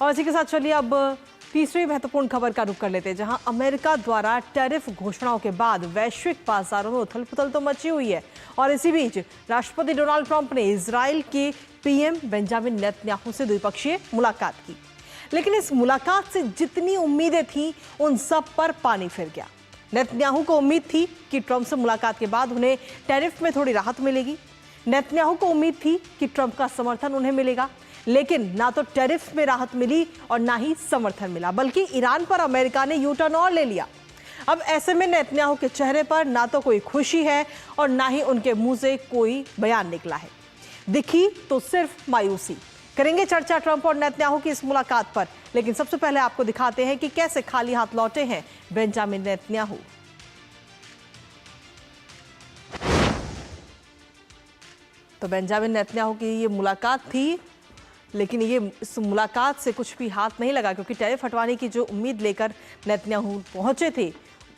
और इसी के साथ चलिए अब तीसरी महत्वपूर्ण खबर का रुख कर लेते हैं, जहां अमेरिका द्वारा टैरिफ घोषणाओं के बाद वैश्विक बाजारों में उथल पुथल तो मची हुई है। और इसी बीच राष्ट्रपति डोनाल्ड ट्रंप ने इजराइल के पीएम बेंजामिन नेतन्याहू से द्विपक्षीय मुलाकात की, लेकिन इस मुलाकात से जितनी उम्मीदें थी उन सब पर पानी फिर गया। नेतन्याहू को उम्मीद थी कि ट्रंप से मुलाकात के बाद उन्हें टैरिफ में थोड़ी राहत मिलेगी। नेतन्याहू को उम्मीद थी कि ट्रंप का समर्थन उन्हें मिलेगा, लेकिन ना तो टैरिफ में राहत मिली और ना ही समर्थन मिला, बल्कि ईरान पर अमेरिका ने यू टर्न और ले लिया। अब ऐसे में नेतन्याहू के चेहरे पर ना तो कोई खुशी है और ना ही उनके मुंह से कोई बयान निकला है। दिखी तो सिर्फ मायूसी। करेंगे चर्चा ट्रंप और नेतन्याहू की इस मुलाकात पर, लेकिन सबसे पहले आपको दिखाते हैं कि कैसे खाली हाथ लौटे हैं बेंजामिन नेतन्याहू। तो बेंजामिन नेतन्याहू की ये मुलाकात थी, लेकिन ये इस मुलाकात से कुछ भी हाथ नहीं लगा, क्योंकि टैरिफ हटवाने की जो उम्मीद लेकर नेतन्याहू पहुंचे थे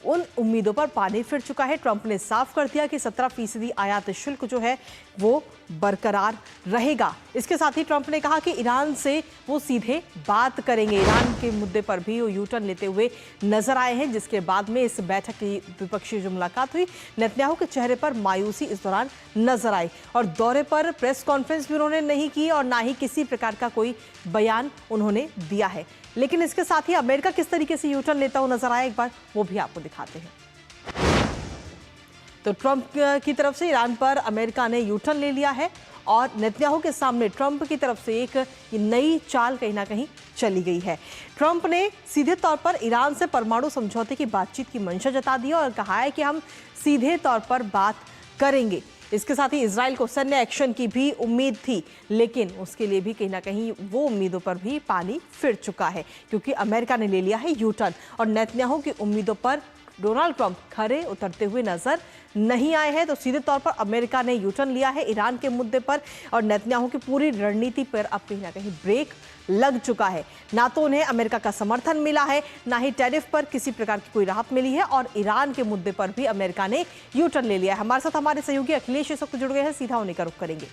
उन उम्मीदों पर पानी फिर चुका है। ट्रंप ने साफ कर दिया कि 17% आयात शुल्क जो है वो बरकरार रहेगा। इसके साथ ही ट्रंप ने कहा कि ईरान से वो सीधे बात करेंगे। ईरान के मुद्दे पर भी वो यू टर्न लेते हुए नजर आए हैं, जिसके बाद में इस बैठक की द्विपक्षीय जो मुलाकात हुई, नेतन्याहू के चेहरे पर मायूसी इस दौरान नजर आई और दौरे पर प्रेस कॉन्फ्रेंस भी उन्होंने नहीं की और ना ही किसी प्रकार का कोई बयान उन्होंने दिया है। लेकिन इसके साथ ही अमेरिका किस तरीके से यू टर्न लेता हुआ नजर आया, एक बार वो भी आपको दिखाते हैं। तो ट्रंप की तरफ से ईरान पर अमेरिका ने यू टर्न ले लिया है और नेतन्याहू के सामने ट्रंप की तरफ से एक नई चाल कहीं ना कहीं चली गई है। ट्रंप ने सीधे तौर पर ईरान से परमाणु समझौते की बातचीत की मंशा जता दी और कहा है कि हम सीधे तौर पर बात करेंगे। इसके साथ ही इजराइल को सैन्य एक्शन की भी उम्मीद थी, लेकिन उसके लिए भी कहीं ना कहीं वो उम्मीदों पर भी पानी फिर चुका है, क्योंकि अमेरिका ने ले लिया है यू टर्न और नेतन्याहू की उम्मीदों पर डोनाल्ड ट्रंप खरे उतरते हुए नजर नहीं आए हैं। तो सीधे तौर पर अमेरिका ने यू टर्न लिया है ईरान के मुद्दे पर और नेतन्याहू की पूरी रणनीति पर अब कहीं ना कहीं ब्रेक लग चुका है। ना तो उन्हें अमेरिका का समर्थन मिला है, ना ही टैरिफ पर किसी प्रकार की कोई राहत मिली है और ईरान के मुद्दे पर भी अमेरिका ने यू टर्न ले लिया है। हमारे साथ हमारे सहयोगी अखिलेश इस वक्त जुड़ गए हैं, सीधा उन्हीं का रुख करेंगे।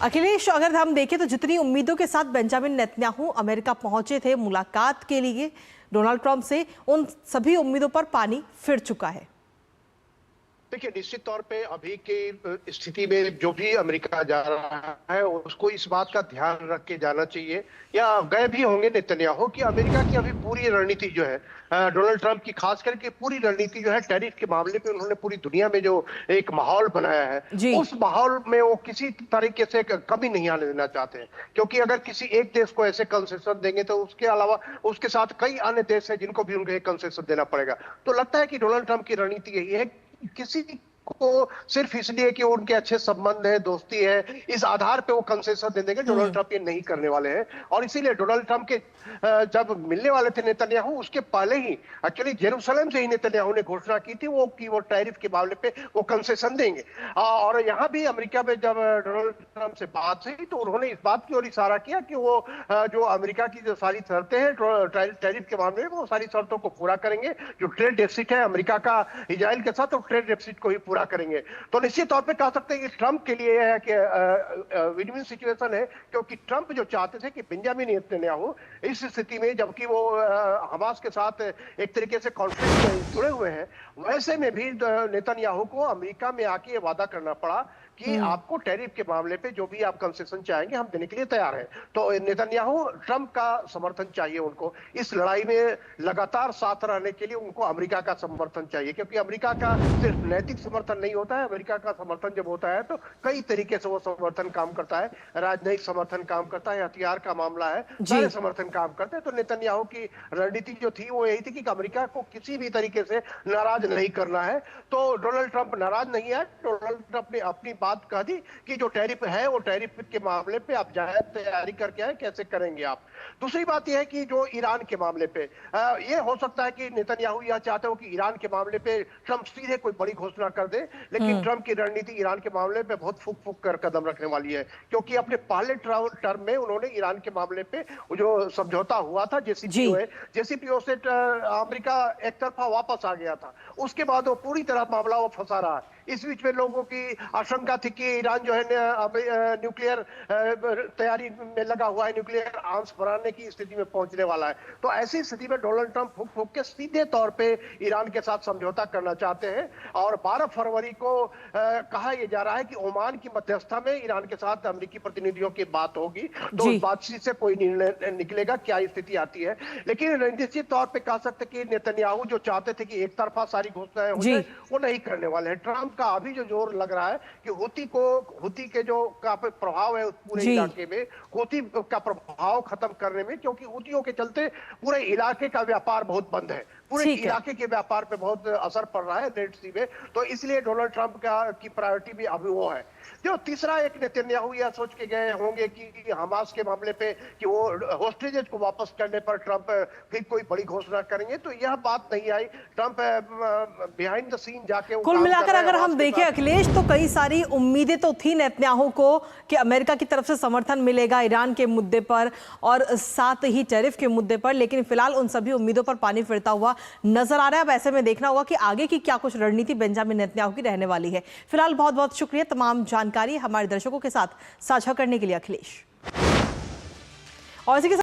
अखिलेश, अगर हम देखें तो जितनी उम्मीदों के साथ बेंजामिन नेतन्याहू अमेरिका पहुंचे थे मुलाकात के लिए डोनाल्ड ट्रंप से, उन सभी उम्मीदों पर पानी फिर चुका है। देखिए, निश्चित तौर पे अभी की स्थिति में जो भी अमेरिका जा रहा है उसको इस बात का ध्यान रख के जाना चाहिए, या गए भी होंगे नेतन्याहू, कि अमेरिका की अभी पूरी रणनीति जो है डोनाल्ड ट्रंप की खास करके पूरी रणनीति जो है टैरिफ के मामले पे उन्होंने पूरी दुनिया में जो एक माहौल बनाया है, उस माहौल में वो किसी तरीके से कमी नहीं आने देना चाहते हैं। क्योंकि अगर किसी एक देश को ऐसे कंसेशन देंगे तो उसके अलावा उसके साथ कई अन्य देश है जिनको भी उनको एक कंसेशन देना पड़ेगा। तो लगता है कि डोनाल्ड ट्रंप की रणनीति यही है, किसी को सिर्फ इसलिए कि उनके अच्छे संबंध है, दोस्ती है, इस आधार पे वो कंसेशन दे देंगे। डोनाल्ड ट्रंप ये नहीं करने वाले हैं और इसीलिए डोनाल्ड ट्रंप के जब मिलने वाले थे नेतन्याहू, उसके पहले ही एक्चुअली जेरूसलम से ही नेतन्याहू ने घोषणा की थी वो टैरिफ के मामले पे वो कंसेशन देंगे। और यहाँ भी अमेरिका में जब डोनाल्ड ट्रंप से बात हुई तो उन्होंने इस बात की ओर इशारा किया कि वो जो अमेरिका की जो सारी शर्तें हैं टैरिफ के मामले में, वो सारी शर्तों को पूरा करेंगे। जो ट्रेड डेफिसिट है अमेरिका का इजराइल के साथ, तो ट्रेड डेफिसिट को ही पूरा करेंगे। तो निश्चित तौर पे कह सकते हैं कि ट्रंप के लिए यह है कि विन विन सिचुएशन है, क्योंकि ट्रंप जो चाहते थे कि बेंजामिन नेतन्याहू इस स्थिति में, जबकि वो हमास के साथ एक तरीके से कॉन्फ्लिक्ट में जुड़े हुए हैं, वैसे में भी नेतन्याहू को अमेरिका में आके वादा करना पड़ा कि आपको टैरिफ के मामले पे जो भी आप कंसेशन चाहेंगे हम देने के लिए तैयार हैं। तो नेतन्याहू ट्रंप का समर्थन चाहिए उनको, इस लड़ाई में लगातार साथ रहने के लिए उनको अमेरिका का समर्थन चाहिए, क्योंकि अमेरिका का सिर्फ नैतिक समर्थन नहीं होता है। अमेरिका का समर्थन जब होता है तो कई तरीके से वो समर्थन काम करता है, राजनयिक समर्थन काम करता है, हथियार का मामला है, सारे समर्थन काम करते हैं। तो नेतन्याहू की रणनीति जो थी वो यही थी कि अमेरिका को किसी भी तरीके से नाराज नहीं करना है। तो डोनाल्ड ट्रंप नाराज नहीं है। डोनाल्ड ट्रंप ने अपनी बात कह दी कि जो टैरिफ है वो टैरिफ के मामले पे आप जाए तैयारी करके आए, कैसे करेंगे आप। दूसरी बात यह है कि जो ईरान के मामले पे ये हो सकता है कि नेतन्याहू यह चाहते हो कि ईरान के मामले पे ट्रंप सीधे कोई बड़ी घोषणा कर दे, लेकिन ट्रंप की रणनीति ईरान के मामले पे बहुत फूक फूक कर कदम रखने वाली है, क्योंकि अपने पहले टर्म में उन्होंने ईरान के मामले पे जो समझौता हुआ था जेसीपीओ से अमेरिका एक तरफा वापस आ गया था। उसके बाद वो पूरी तरह मामला वो फंसा रहा है। इस बीच में लोगों की आशंका थी कि ईरान जो है न्यूक्लियर तैयारी में लगा हुआ है, न्यूक्लियर आर्म्स बनाने की स्थिति में पहुंचने वाला है। तो ऐसी स्थिति में डोनाल्ड ट्रंप फूक फूक के सीधे तौर पे ईरान के साथ समझौता करना चाहते हैं और 12 फरवरी को कहा यह जा रहा है कि ओमान की मध्यस्थता में ईरान के साथ अमेरिकी प्रतिनिधियों की बात होगी, तो उस बातचीत से कोई निर्णय निकलेगा, क्या स्थिति आती है। लेकिन निश्चित तौर पे कह सकते कि नेतन्याहू जो चाहते थे कि एक तरफा सारी घोषणाएं हो जाए, वो नहीं करने वाले हैं। ट्रंप का अभी जो जोर लग रहा है कि हुती के जो का प्रभाव है उस पूरे इलाके में, हुती का प्रभाव खत्म करने में, क्योंकि हुतियों के चलते पूरे इलाके का व्यापार बहुत बंद है, पूरे इलाके के व्यापार पे बहुत असर पड़ रहा है रेड सी में। तो इसलिए डोनाल्ड ट्रंप की प्रायोरिटी भी अभी वो है। जो तीसरा एक नेतन्याहू यह सोच के गए होंगे कि हमास के मामले पे कि वो होस्टेजेस को वापस करने पर ट्रंप फिर कोई बड़ी घोषणा करेंगे, तो यह बात नहीं आई। ट्रंप बिहाइंड द सीन जाके कुल मिलाकर अगर हम देखें अखिलेश, तो कई सारी उम्मीदें तो थी नेतन्याहू को कि अमेरिका की तरफ से समर्थन मिलेगा ईरान के मुद्दे पर और साथ ही टैरिफ के मुद्दे पर, लेकिन फिलहाल उन सभी उम्मीदों पर पानी फिरता हुआ नजर आ रहा है। अब ऐसे में देखना होगा कि आगे की क्या कुछ रणनीति बेंजामिन नेतन्याहू की रहने वाली है। फिलहाल बहुत बहुत शुक्रिया तमाम जानकारी हमारे दर्शकों के साथ साझा करने के लिए अखिलेश। और इसी के